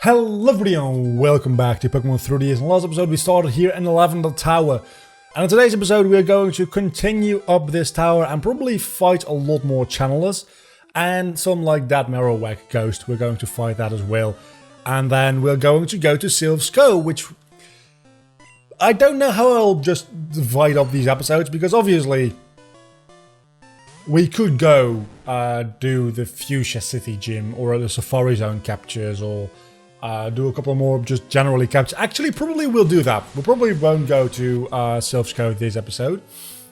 Hello everyone, welcome back to Pokemon 3DS. In the last episode we started here in the Lavender Tower. And in today's episode we are going to continue up this tower and probably fight a lot more channelers. And some like that Marowak ghost, we're going to fight that as well. And then we're going to go to Sylph's Cove, which... I don't know how I'll just divide up these episodes, because obviously... we could go do the Fuchsia City Gym, or the Safari Zone captures, or... do a couple more just generally capture. Actually, probably we'll do that. We probably won't go to Sylph's Cove this episode.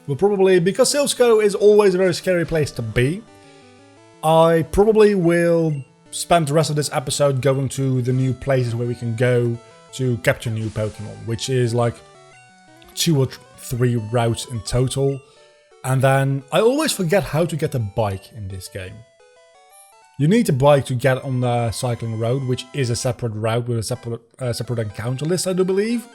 We'll probably, because Sylph's Cove is always a very scary place to be, I probably will spend the rest of this episode going to the new places where we can go to capture new Pokemon, which is like 2 or 3 routes in total. And then I always forget how to get a bike in this game. You need a bike to get on the cycling road, which is a separate route with a separate encounter list, I do believe.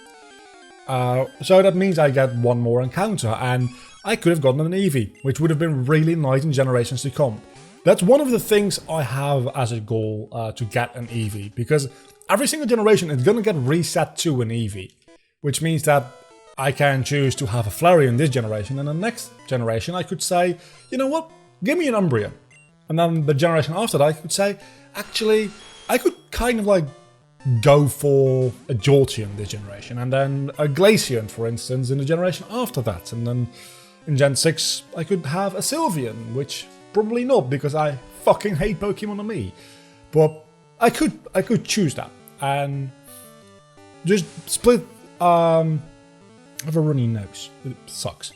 So that means I get one more encounter, and I could have gotten an Eevee, which would have been really nice in generations to come. That's one of the things I have as a goal, to get an Eevee, because every single generation is going to get reset to an Eevee, which means that I can choose to have a Flareon this generation, and the next generation I could say, you know what, give me an Umbreon. And then the generation after that, I could say, actually, I could kind of like go for a Jolteon this generation, and then a Glaceon, for instance, in the generation after that. And then in Gen 6, I could have a Sylveon, which probably not, because I fucking hate Pokemon on me. But I could choose that and just split. I have a runny nose. It sucks.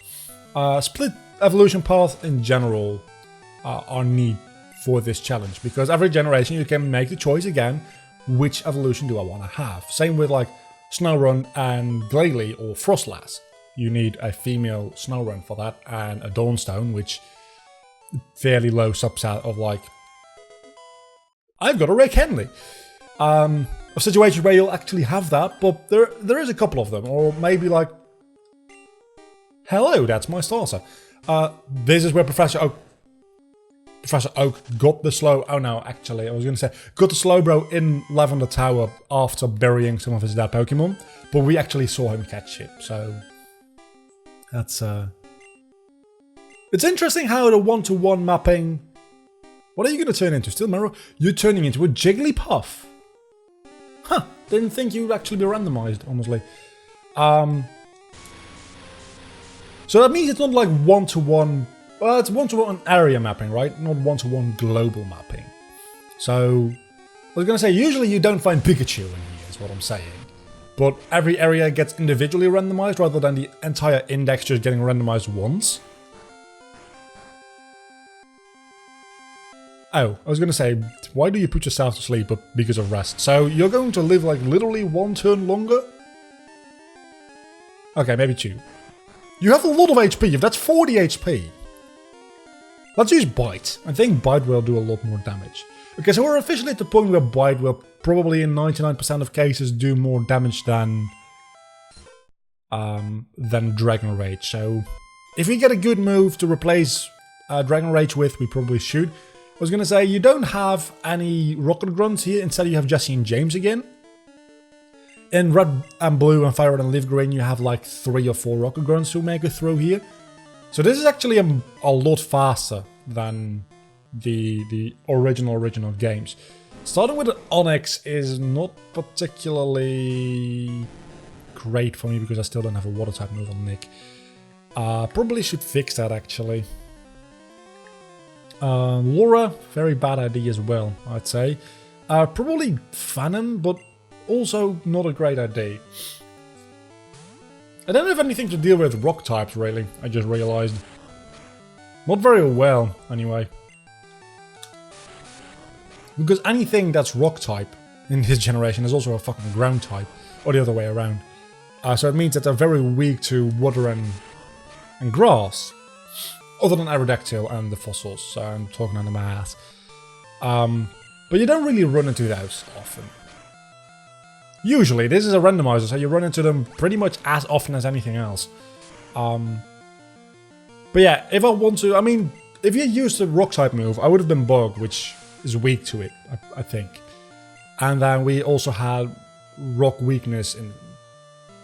Split evolution path in general. Are neat for this challenge, because every generation you can make the choice again, which evolution do I want to have. Same with like Snorunt and Glalie or Frostlass. You need a female Snorunt for that, and a Dawnstone, which fairly low subset of like, I've got a Rick Henley. A situation where you'll actually have that, but there is a couple of them, or maybe like, hello, that's my starter. This is where Professor Oak got the slow... Oh no, actually, I was going to say... got the Slowbro in Lavender Tower after burying some of his dead Pokemon. But we actually saw him catch it, so... that's... It's interesting how the one-to-one mapping... What are you going to turn into? Still Mero? You're turning into a Jigglypuff. Huh, didn't think you'd actually be randomized, honestly. So that means it's not like one-to-one... Well, it's one-to-one area mapping, right? Not one-to-one global mapping. So, I was going to say, usually you don't find Pikachu in here, is what I'm saying. But every area gets individually randomized, rather than the entire index just getting randomized once. Oh, I was going to say, why do you put yourself to sleep? But because of rest. So, you're going to live like literally 1 turn longer? Okay, maybe 2. You have a lot of HP, if that's 40 HP. Let's use Bite. I think Bite will do a lot more damage. Okay, so we're officially at the point where Bite will probably in 99% of cases do more damage than Dragon Rage. So if we get a good move to replace Dragon Rage with, we probably should. I was going to say, you don't have any Rocket Grunts here. Instead you have Jesse and James again. In Red and Blue and Fire Red and Leaf Green you have like 3 or 4 Rocket Grunts who make it through here. So this is actually a lot faster than the original games. Starting with Onix is not particularly great for me, because I still don't have a water type move on Nick. Probably should fix that actually. Laura, very bad idea as well, I'd say. Probably Phantom, but also not a great idea. I don't have anything to deal with rock types, really, I just realized. Not very well, anyway. Because anything that's rock type in this generation is also a fucking ground type, or the other way around. So it means that they're very weak to water and grass. Other than Aerodactyl and the fossils, so I'm talking under my ass. But you don't really run into those often. Usually, this is a randomizer, so you run into them pretty much as often as anything else. But yeah, if I want to... I mean, if you used the rock type move, I would have been Bug, which is weak to it, I think. And then we also had rock weakness in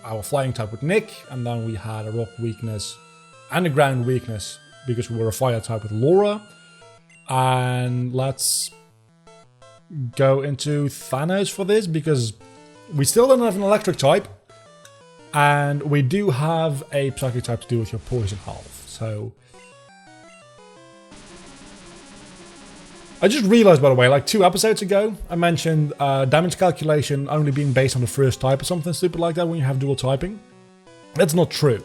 our flying type with Nick, and then we had a rock weakness and a ground weakness because we were a fire type with Laura. And let's go into Thanos for this because we still don't have an electric type, and we do have a psychic type to do with your poison health. So I just realized, by the way, like 2 episodes ago, I mentioned damage calculation only being based on the first type or something stupid like that when you have dual typing. That's not true.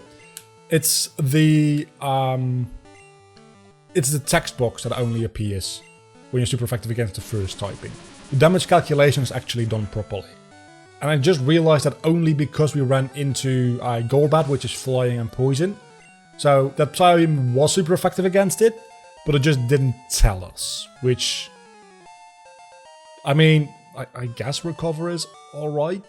It's the text box that only appears when you're super effective against the first typing. The damage calculation is actually done properly. And I just realized that only because we ran into Golbat, which is flying and poison. So that Psybeam was super effective against it, but it just didn't tell us, which, I mean, I guess Recover is alright.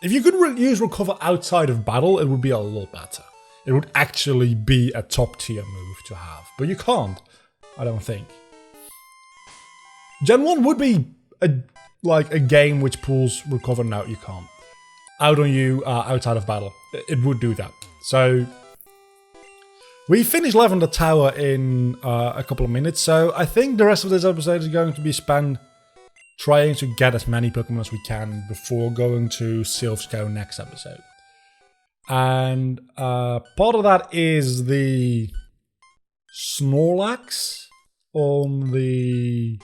If you could use Recover outside of battle, it would be a lot better. It would actually be a top tier move to have, but you can't, I don't think. Gen 1 would be like a game which pulls Recover. No, you can't. Out on you outside of battle. It would do that. So we finished Lavender Tower in a couple of minutes, so I think the rest of this episode is going to be spent trying to get as many Pokemon as we can before going to Silph's next episode. And part of that is the Snorlax on the...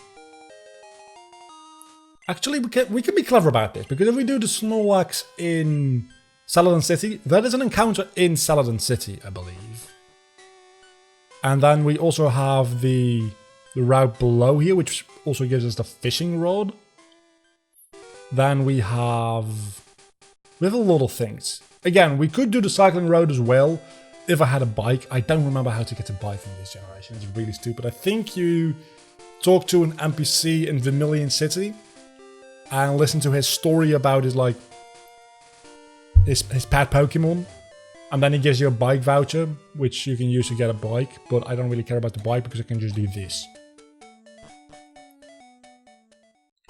Actually, we can be clever about this, because if we do the Snorlax in Celadon City, that is an encounter in Celadon City, I believe. And then we also have the route below here, which also gives us the fishing rod. Then we have a lot of things. Again, we could do the cycling road as well if I had a bike. I don't remember how to get a bike in this generation. It's really stupid. I think you talk to an NPC in Vermilion City and listen to his story about his pet Pokemon. And then he gives you a bike voucher, which you can use to get a bike. But I don't really care about the bike because I can just do this.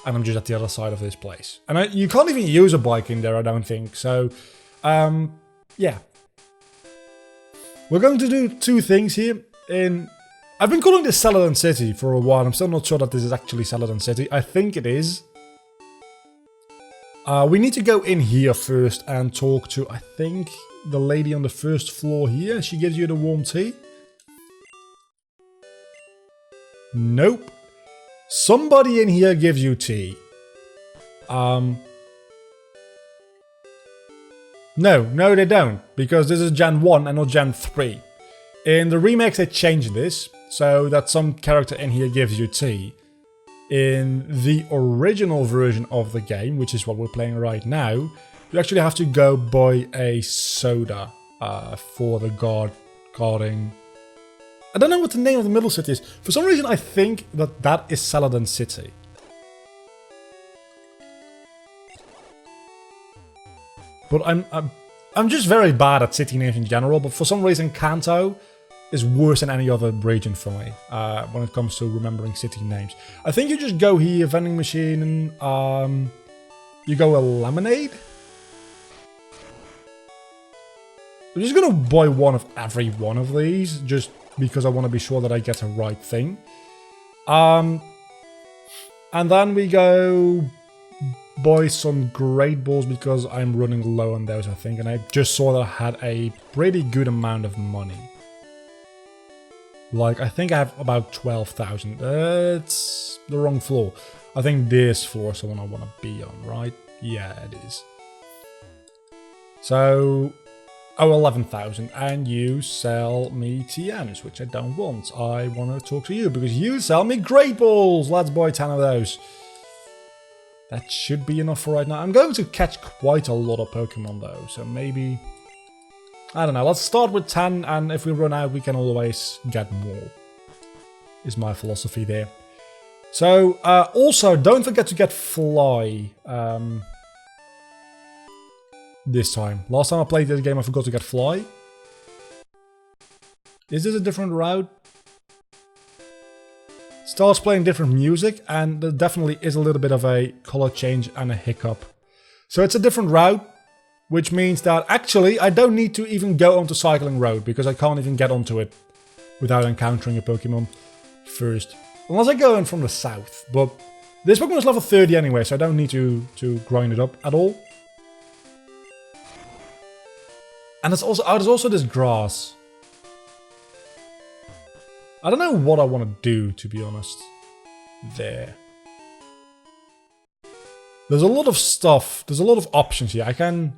And I'm just at the other side of this place. And you can't even use a bike in there, I don't think. So, yeah. We're going to do 2 things here. I've been calling this Celadon City for a while. I'm still not sure that this is actually Celadon City. I think it is. We need to go in here first and talk to, I think, the lady on the first floor here. She gives you the warm tea. Nope. Somebody in here gives you tea. No, they don't. Because this is Gen 1 and not Gen 3. In the remakes they changed this, so that some character in here gives you tea. In the original version of the game, which is what we're playing right now, you actually have to go buy a soda for the guarding. I don't know what the name of the middle city is. For some reason, I think that is Celadon City. But I'm just very bad at city names in general. But for some reason, Kanto is worse than any other region for me when it comes to remembering city names. I think you just go here, vending machine, and you go a lemonade. I'm just gonna buy one of every one of these, just because I want to be sure that I get the right thing. And then we go buy some Great Balls because I'm running low on those, I think. And I just saw that I had a pretty good amount of money. Like, I think I have about 12,000. It's the wrong floor. I think this floor is the one I want to be on, right? Yeah, it is. So, 11,000. And you sell me TMs, which I don't want. I want to talk to you because you sell me Great Balls. Let's buy 10 of those. That should be enough for right now. I'm going to catch quite a lot of Pokemon though, so maybe... I don't know, let's start with 10, and if we run out, we can always get more. Is my philosophy there. So, also, don't forget to get Fly. This time. Last time I played this game, I forgot to get Fly. Is this a different route? It's starts playing different music, and there definitely is a little bit of a color change and a hiccup. So it's a different route, which means that actually I don't need to even go onto Cycling Road, because I can't even get onto it without encountering a Pokemon first. Unless I go in from the south, but this Pokemon is level 30 anyway, so I don't need to grind it up at all. And there's also this grass. I don't know what I want to do, to be honest. There. There's a lot of stuff. There's a lot of options here. I can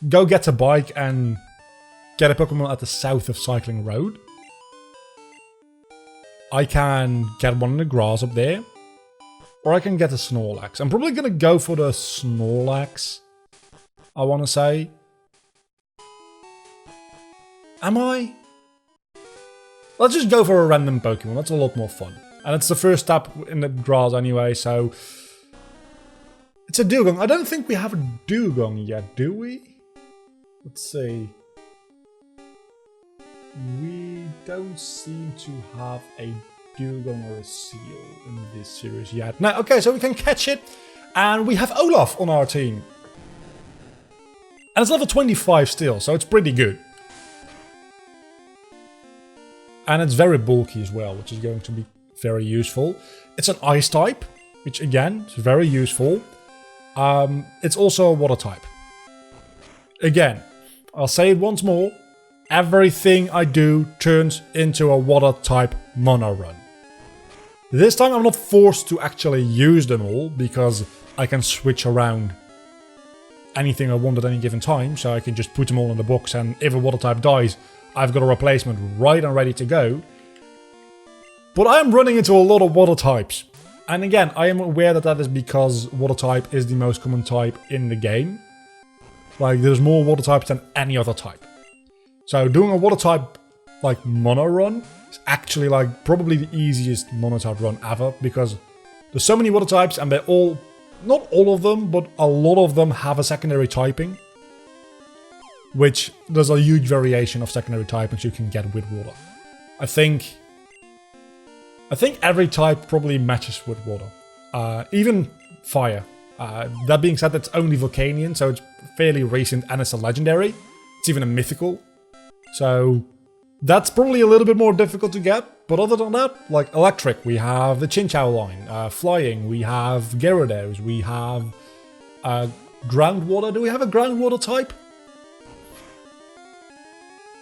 go get a bike and get a Pokemon at the south of Cycling Road. I can get one in the grass up there. Or I can get a Snorlax. I'm probably going to go for the Snorlax, I want to say. Am I? Let's just go for a random Pokemon. That's a lot more fun. And it's the first step in the grass anyway, so... It's a Dugong. I don't think we have a Dugong yet, do we? Let's see. We don't seem to have a Dugong or a Seal in this series yet. No, okay, so we can catch it. And we have Olaf on our team. And it's level 25 still, so it's pretty good. And it's very bulky as well, which is going to be very useful. It's an Ice type, which again, is very useful. It's also a Water type. Again, I'll say it once more. Everything I do turns into a Water type mono run. This time I'm not forced to actually use them all, because I can switch around anything I want at any given time. So I can just put them all in the box, and if a Water type dies, I've got a replacement right and ready to go. But I am running into a lot of Water types. And again, I am aware that that is because Water type is the most common type in the game. Like, there's more Water types than any other type. So doing a Water type, like, mono run is actually, like, probably the easiest mono type run ever. Because there's so many Water types, and they're all, not all of them, but a lot of them have a secondary typing. Which, there's a huge variation of secondary typings you can get with Water. I think every type probably matches with Water. Even Fire. That being said, it's only Volcanion, so it's fairly recent, and it's a Legendary. It's even a Mythical. So, that's probably a little bit more difficult to get. But other than that, like Electric, we have the Chinchou line. Flying, we have Gyarados, we have Groundwater. Do we have a Groundwater type?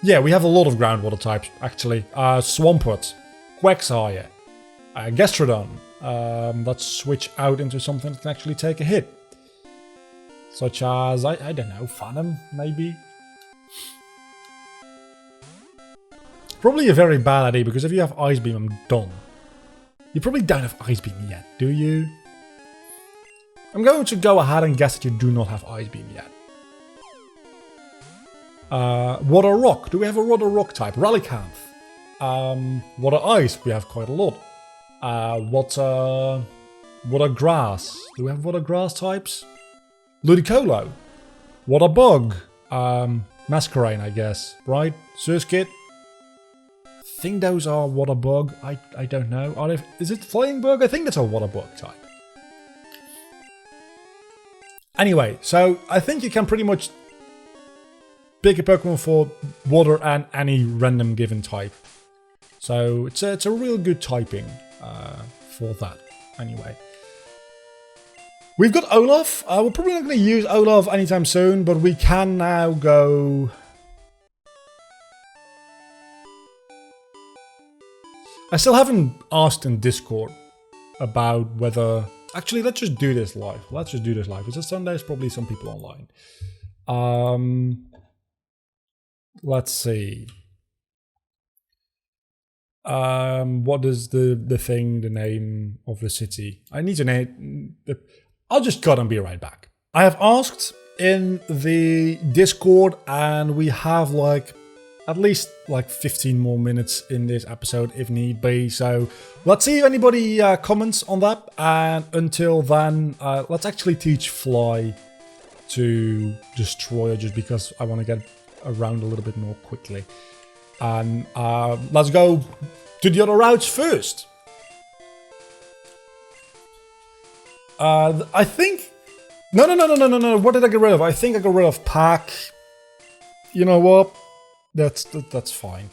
Yeah, we have a lot of groundwater types, actually. Swampert, Quagsire, Gastrodon. Let's switch out into something that can actually take a hit. Such as, I don't know, Phantom, maybe? Probably a very bad idea, because if you have Ice Beam, I'm done. You probably don't have Ice Beam yet, do you? I'm going to go ahead and guess that you do not have Ice Beam yet. Water Rock. Do we have a Water Rock type? Relicanth. Water Ice. We have quite a lot. Water Grass. Do we have Water Grass types? Ludicolo. Water Bug. Masquerain, I guess. Right? Surskit. I think those are Water Bug. I don't know. Is it Flying Bug? I think that's a Water Bug type. Anyway, so I think you can pretty much pick a Pokemon for Water and any random given type. So it's a real good typing for that. Anyway. We've got Olaf. We're probably not going to use Olaf anytime soon, but we can now go... I still haven't asked in Discord about whether... Actually, let's just do this live. It's a Sunday, there's probably some people online. Let's see. What is the name of the city? I need to name... I'll just cut and be right back. I have asked in the Discord, and we have like at least like 15 more minutes in this episode if need be. So let's see if anybody comments on that. And until then, let's actually teach Fly to Destroyer, just because I want to get around a little bit more quickly. And let's go to the other routes first. I think... No. What did I get rid of? I think I got rid of Pack. You know what? That's fine.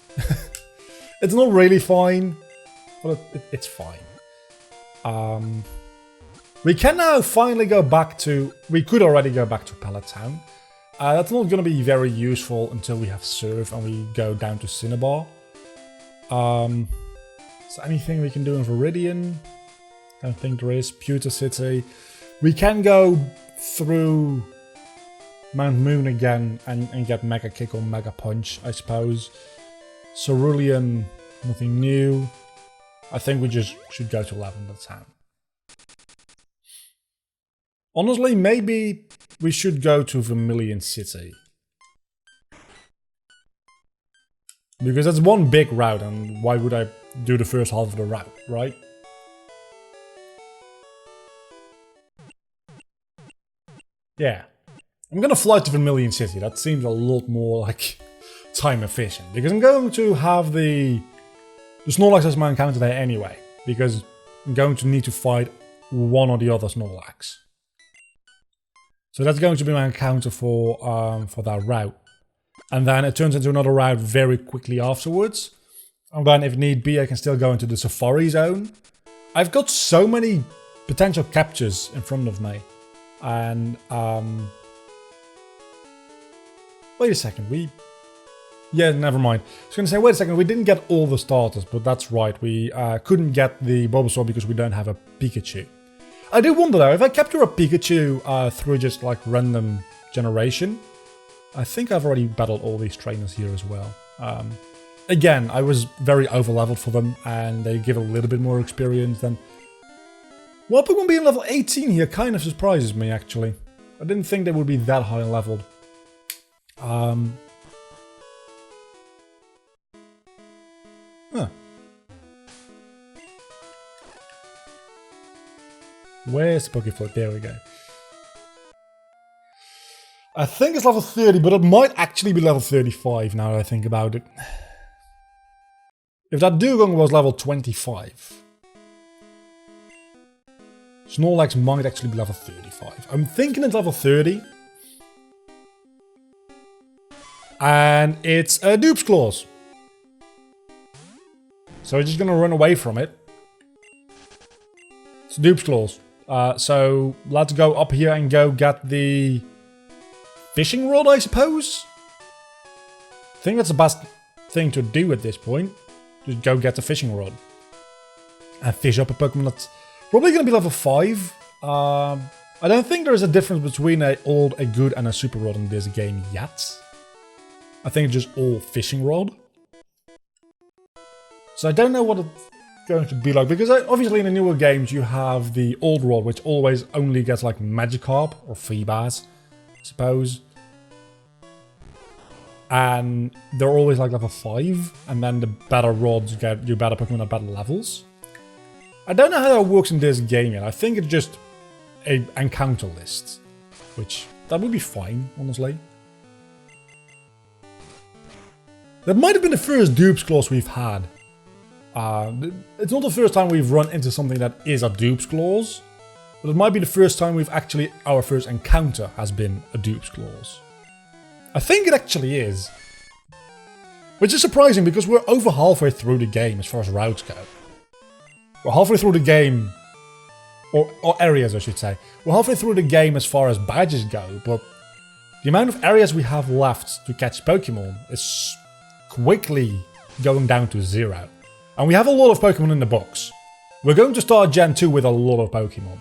It's not really fine, but it's fine. We can now finally go back to... We could already go back to Pallet Town. That's not going to be very useful until we have Surf and we go down to Cinnabar. Is there anything we can do in Viridian? I don't think there is. Pewter City. We can go through Mount Moon again and get Mega Kick or Mega Punch, I suppose. Cerulean, nothing new. I think we just should go to Lavender Town. Honestly, maybe we should go to Vermilion City. Because that's one big route, and why would I do the first half of the route, right? Yeah. I'm gonna fly to Vermilion City. That seems a lot more, like, time efficient. Because I'm going to have the Snorlax as my encounter there anyway. Because I'm going to need to fight one or the other Snorlax. So that's going to be my encounter for that route. And then it turns into another route very quickly afterwards. And then if need be, I can still go into the Safari Zone. I've got so many potential captures in front of me. And, wait a second, yeah, never mind. I was going to say, wait a second, we didn't get all the starters, but that's right. We couldn't get the Bulbasaur because we don't have a Pikachu. I do wonder though, if I capture a Pikachu through just like random generation, I think I've already battled all these trainers here as well. Again, I was very over-leveled for them, and they give a little bit more experience than... Well, Pokemon being level 18 here kind of surprises me, actually. I didn't think they would be that high leveled. Huh. Where's the Pokeflip? There we go. I think it's level 30, but it might actually be level 35 now that I think about it. If that Dugong was level 25, Snorlax might actually be level 35. I'm thinking it's level 30. And it's a Dupe's Claws. So we're just going to run away from it. It's Dupe's Claws. So let's go up here and go get the fishing rod, I suppose? I think that's the best thing to do at this point. Just go get the fishing rod. And fish up a Pokemon that's probably going to be level 5. I don't think there's a difference between a old, a good, and a super rod in this game yet. I think it's just all fishing rod. So I don't know what it's going to be like. Because obviously in the newer games you have the old rod, which always only gets like Magikarp or Feebas, I suppose. And they're always like level 5. And then the better rods get you better Pokemon at better levels. I don't know how that works in this game yet. I think it's just a encounter list. Which, that would be fine, honestly. That might have been the first Dupe's Claws we've had. It's not the first time we've run into something that is a Dupe's Claws. But it might be the first time we've actually... Our first encounter has been a Dupe's Claws. I think it actually is. Which is surprising because we're over halfway through the game as far as routes go. We're halfway through the game... Or areas, I should say. We're halfway through the game as far as badges go, but... The amount of areas we have left to catch Pokemon is quickly going down to 0. And we have a lot of Pokemon in the box. We're going to start Gen 2 with a lot of Pokemon.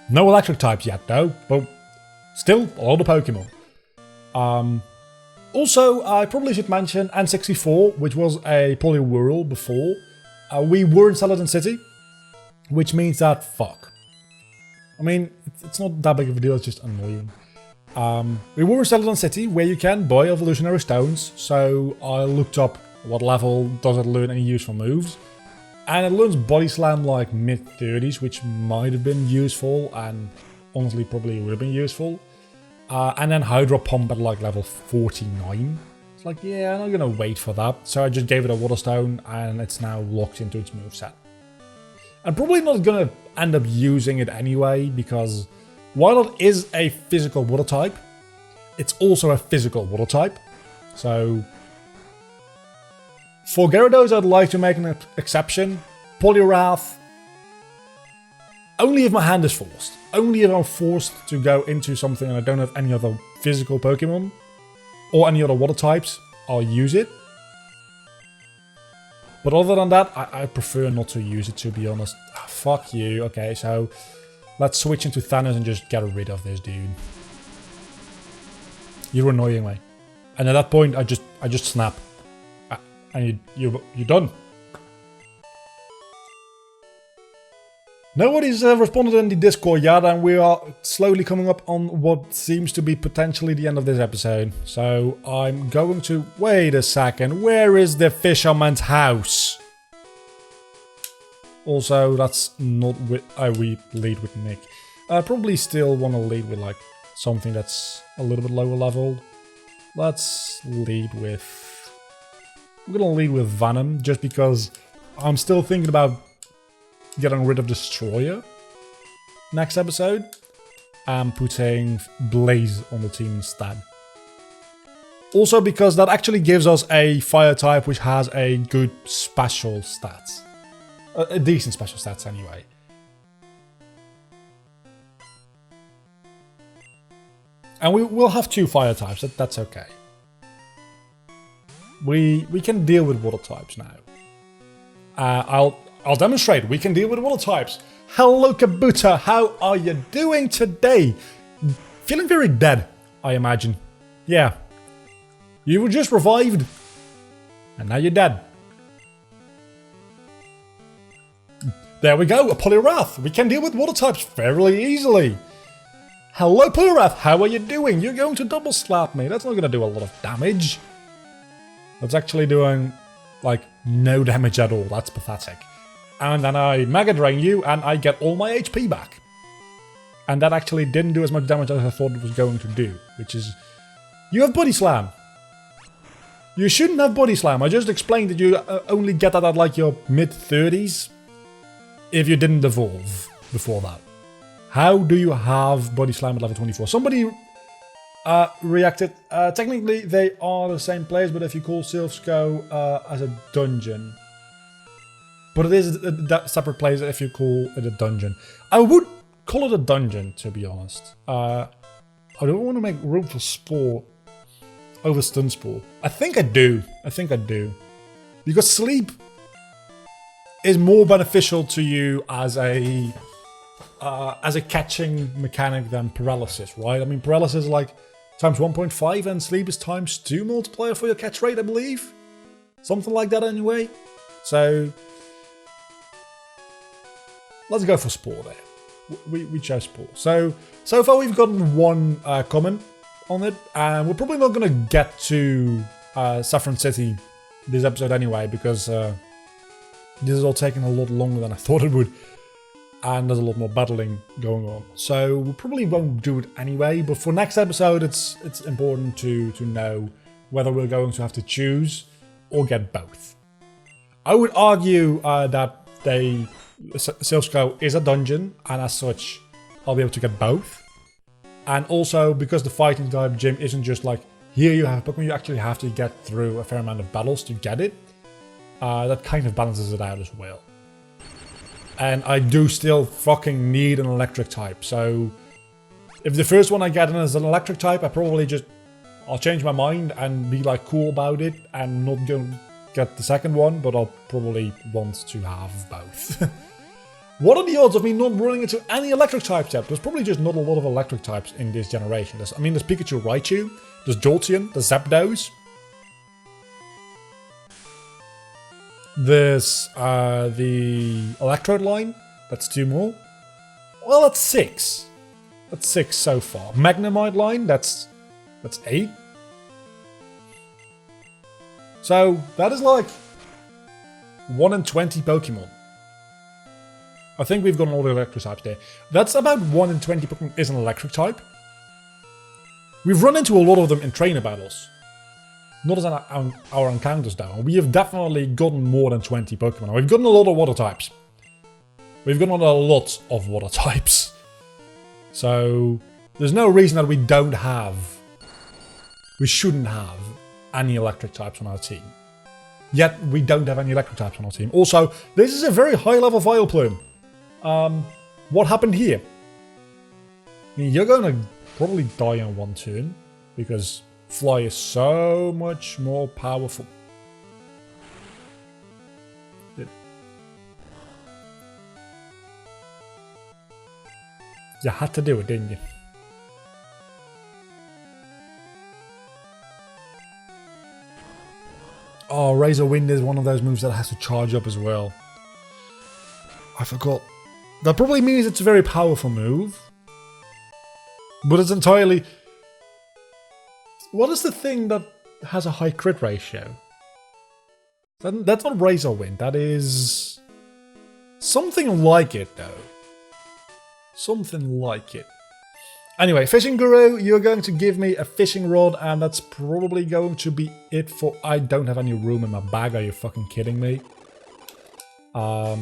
No electric types yet though, but still a lot of Pokemon. Also, I probably should mention N64, which was a Poliwhirl before. We were in Celadon City, which means that fuck. I mean, it's not that big of a deal, it's just annoying. We were in Celadon City, where you can buy evolutionary stones, so I looked up what level does it learn any useful moves. And it learns Body Slam like mid-30s, which might have been useful, and honestly probably would have been useful. And then Hydro Pump at like level 49. It's like, yeah, I'm not gonna wait for that. So I just gave it a Water Stone, and it's now locked into its moveset. I'm probably not gonna end up using it anyway, because while it is a physical water type, it's also a physical water type. So for Gyarados, I'd like to make an exception. Poliwrath, only if my hand is forced. Only if I'm forced to go into something and I don't have any other physical Pokemon or any other water types, I'll use it. But other than that, I prefer not to use it, to be honest. Ah, fuck you. Okay, so let's switch into Thanos and just get rid of this dude. You're annoying me. And at that point, I just snap. And you're done. Nobody's responded in the Discord yet, and we are slowly coming up on what seems to be potentially the end of this episode. So I'm going to... Wait a second. Where is the fisherman's house? Also, that's not with... we lead with Nick. I probably still want to lead with, like, something that's a little bit lower level. Let's lead with... We're going to lead with Venom, just because I'm still thinking about getting rid of Destroyer next episode and putting Blaze on the team instead. Also because that actually gives us a fire type which has a good special stats. A decent special stats anyway. And we will have 2 fire types, that's okay. We can deal with water types now. I'll demonstrate. We can deal with water types. Hello, Kabuto. How are you doing today? Feeling very dead, I imagine. Yeah. You were just revived. And now you're dead. There we go. A Poliwrath. We can deal with water types fairly easily. Hello, Poliwrath. How are you doing? You're going to double slap me. That's not going to do a lot of damage. That's actually doing, like, no damage at all. That's pathetic. And then I Mega Drain you, and I get all my HP back. And that actually didn't do as much damage as I thought it was going to do. Which is... You have Body Slam. You shouldn't have Body Slam. I just explained that you only get that at, like, your mid-30s. If you didn't evolve before that. How do you have Body Slam at level 24? Somebody reacted. Technically, they are the same place, but if you call Silphsco as a dungeon... But it is a separate place if you call it a dungeon. I would call it a dungeon, to be honest. I don't want to make room for Spore over Stun Spore. I think I do. Because Sleep is more beneficial to you as a catching mechanic than Paralysis, right? I mean, Paralysis is like times 1.5 and Sleep is times 2 multiplier for your catch rate, I believe. Something like that anyway. So... Let's go for Spore there. We chose Spore. So far we've gotten 1 comment on it, and we're probably not going to get to Saffron City this episode anyway, because this is all taking a lot longer than I thought it would, and there's a lot more battling going on. So we probably won't do it anyway, but for next episode it's important to know whether we're going to have to choose or get both. I would argue that Silphsco is a dungeon, and as such, I'll be able to get both. And also, because the fighting type gym isn't just like, here you have Pokemon, you actually have to get through a fair amount of battles to get it. That kind of balances it out as well. And I do still fucking need an electric type, so... If the first one I get in is an electric type, I'll change my mind and be like cool about it, and not go get the second one, but I'll probably want to have both. What are the odds of me not running into any electric types yet? There's probably just not a lot of electric types in this generation. There's Pikachu, Raichu, there's Jolteon, there's Zapdos. There's the Electrode line, that's 2 more. Well, that's 6. That's 6 so far. Magnemite line, that's 8. So, that is like 1 in 20 Pokemon. I think we've gotten all the electric types there. That's about 1 in 20 Pokemon is an electric type. We've run into a lot of them in trainer battles. Not as our encounters though. We have definitely gotten more than 20 Pokemon. We've gotten a lot of water types. We've got a lot of water types. So there's no reason that we don't have, we shouldn't have any electric types on our team. Yet we don't have any electric types on our team. Also, this is a very high level Vileplume. What happened here? I mean, you're going to probably die in one turn because Fly is so much more powerful. You had to do it, didn't you? Oh, Razor Wind is one of those moves that has to charge up as well. I forgot. That probably means it's a very powerful move. But it's entirely... What is the thing that has a high crit ratio? That's not Razor Wind. That is... something like it, though. Something like it. Anyway, Fishing Guru, you're going to give me a fishing rod, and that's probably going to be it for... I don't have any room in my bag, are you fucking kidding me? I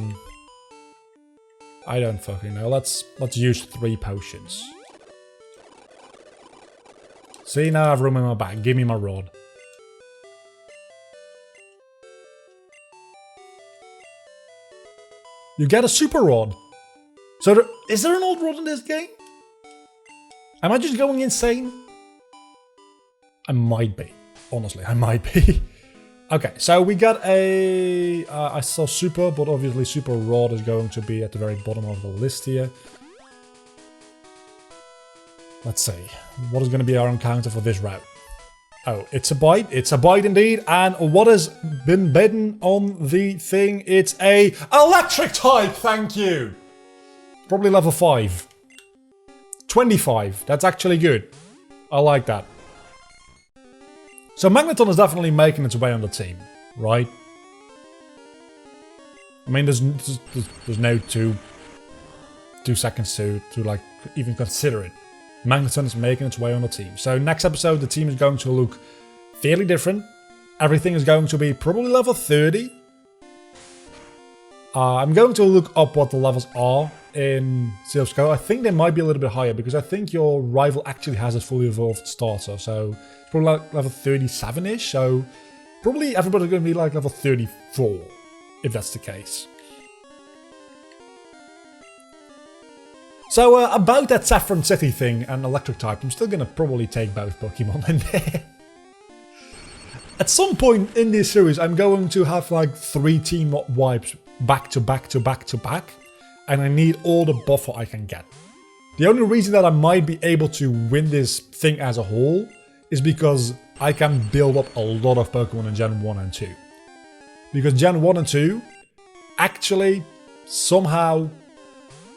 don't fucking know. Let's use 3 potions. See, now I have room in my bag. Give me my rod. You get a super rod. So is there an old rod in this game? Am I just going insane? I might be. Honestly, I might be. Okay, so we got a... I saw super, but obviously super rod is going to be at the very bottom of the list here. Let's see. What is going to be our encounter for this route? Oh, it's a bite. It's a bite indeed. And what has been bitten on the thing? It's a electric type, thank you. Probably level 5. 25. That's actually good. I like that. So Magneton is definitely making its way on the team, right? I mean, there's no two seconds to like even consider it. Magneton is making its way on the team. So next episode, the team is going to look fairly different. Everything is going to be probably level 30. I'm going to look up what the levels are in Sea of Scope. I think they might be a little bit higher because I think your rival actually has a fully evolved starter. So probably like level 37-ish. So probably everybody's going to be like level 34 if that's the case. So about that Saffron City thing and electric type, I'm still going to probably take both Pokemon in there. At some point in this series, I'm going to have like 3 team wipes back to back to back to back. And I need all the buffer I can get. The only reason that I might be able to win this thing as a whole is because I can build up a lot of Pokemon in Gen 1 and 2. Because Gen 1 and 2, actually, somehow,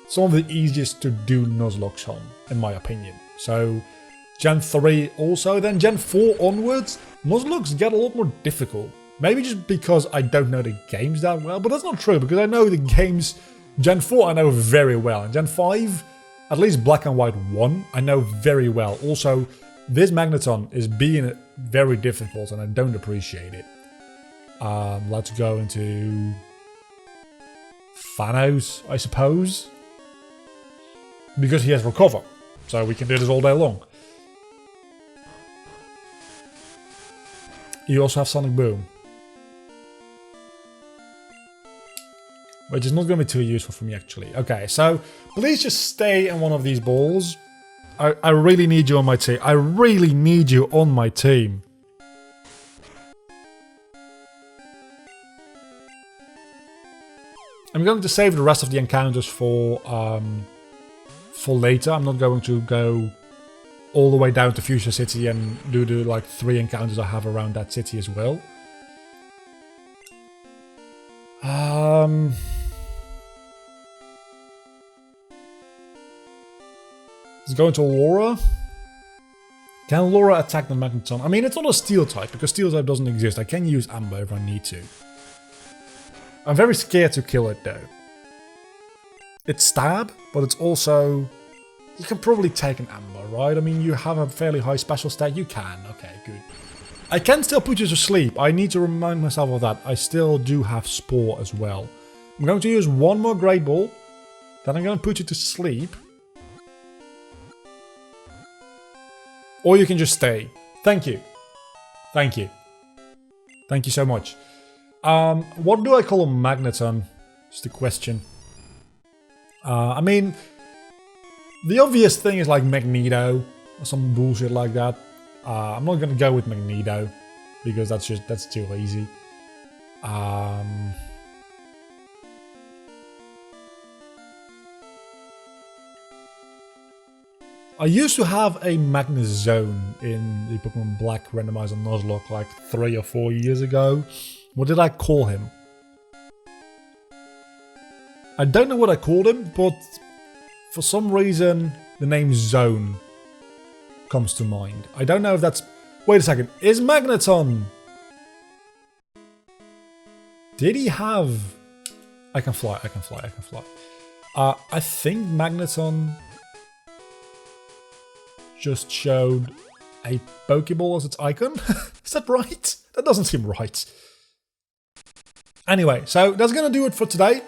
some of the easiest to do Nuzlocke on, in my opinion. So, Gen 3 also, then Gen 4 onwards, Nuzlocke get a lot more difficult. Maybe just because I don't know the games that well, but that's not true, because I know the games... Gen 4 I know very well, and Gen 5, at least Black and White 1, I know very well. Also, this Magneton is being very difficult, and I don't appreciate it. Let's go into... Thanos, I suppose? Because he has Recover, so we can do this all day long. You also have Sonic Boom. Which is not going to be too useful for me, actually. Okay, so please just stay in one of these balls. I really need you on my team. I really need you on my team. I'm going to save the rest of the encounters for later. I'm not going to go all the way down to Fuchsia City and do the like 3 encounters I have around that city as well. Let's go into Laura. Can Laura attack the Magneton? I mean, it's not a Steel type, because Steel type doesn't exist. I can use Amber if I need to. I'm very scared to kill it, though. It's Stab, but it's also... You can probably take an Amber, right? I mean, you have a fairly high special stat. You can. Okay, good. I can still put you to sleep. I need to remind myself of that. I still do have Spore as well. I'm going to use one more Great Ball. then I'm going to put you to sleep. Or you can just stay. Thank you. Thank you. Thank you so much. What do I call a Magneton? Just a question. I mean, the obvious thing is like Magneto or some bullshit like that. I'm not gonna go with Magneto because that's too easy. I used to have a Magnezone in the Pokemon Black randomizer Nuzlocke like 3 or 4 years ago. What did I call him? I don't know what I called him, but for some reason the name Zone comes to mind. I don't know if that's... Wait a second, is Magneton... Did he have... I can fly, I can fly, I can fly. I think Magneton just showed a Pokeball as its icon. Is that right? That doesn't seem right. Anyway, so that's going to do it for today.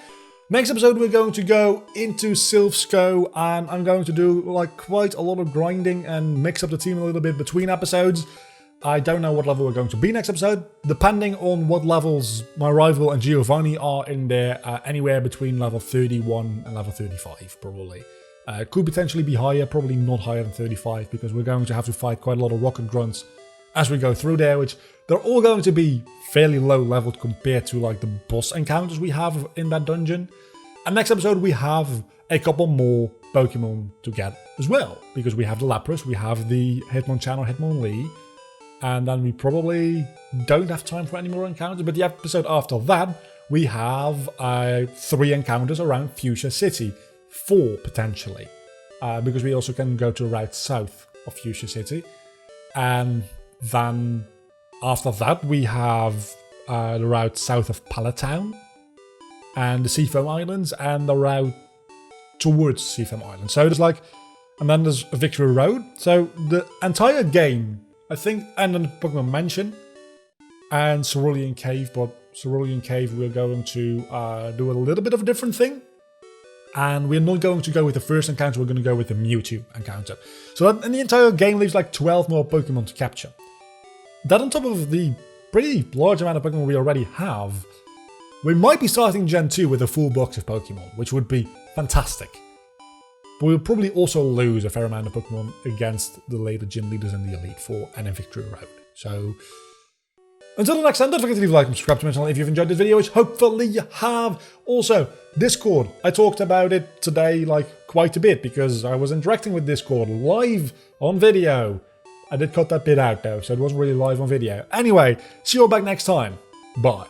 Next episode we're going to go into Silphsco and I'm going to do like quite a lot of grinding and mix up the team a little bit between episodes. I don't know what level we're going to be next episode, depending on what levels my rival and Giovanni are in there, anywhere between level 31 and level 35 probably. Could potentially be higher, probably not higher than 35 because we're going to have to fight quite a lot of rocket grunts as we go through there, which they're all going to be fairly low leveled compared to like the boss encounters we have in that dungeon. And next episode we have a couple more Pokemon to get as well, because we have the Lapras, we have the Hitmonchan or Hitmonlee, and then we probably don't have time for any more encounters, but the episode after that we have 3 encounters around Fuchsia City. 4 potentially, because we also can go to the route south of Fuchsia City, and then after that we have the route south of Palatown and the Seafoam Islands and the route towards Seafoam Island. So there's like, and then there's Victory Road. So the entire game, I think, and then Pokemon Mansion and Cerulean Cave, but Cerulean Cave we're going to do a little bit of a different thing. And we're not going to go with the first encounter, we're going to go with the Mewtwo encounter. So that in the entire game leaves like 12 more Pokemon to capture. That on top of the pretty large amount of Pokemon we already have, we might be starting Gen 2 with a full box of Pokemon, which would be fantastic. But we'll probably also lose a fair amount of Pokemon against the later gym leaders in the Elite Four and in Victory Road. So until the next time, don't forget to leave a like and subscribe to my channel if you've enjoyed this video, which hopefully you have. Also, Discord. I talked about it today like quite a bit because I was interacting with Discord live on video. I did cut that bit out though, so it wasn't really live on video. Anyway, see you all back next time. Bye.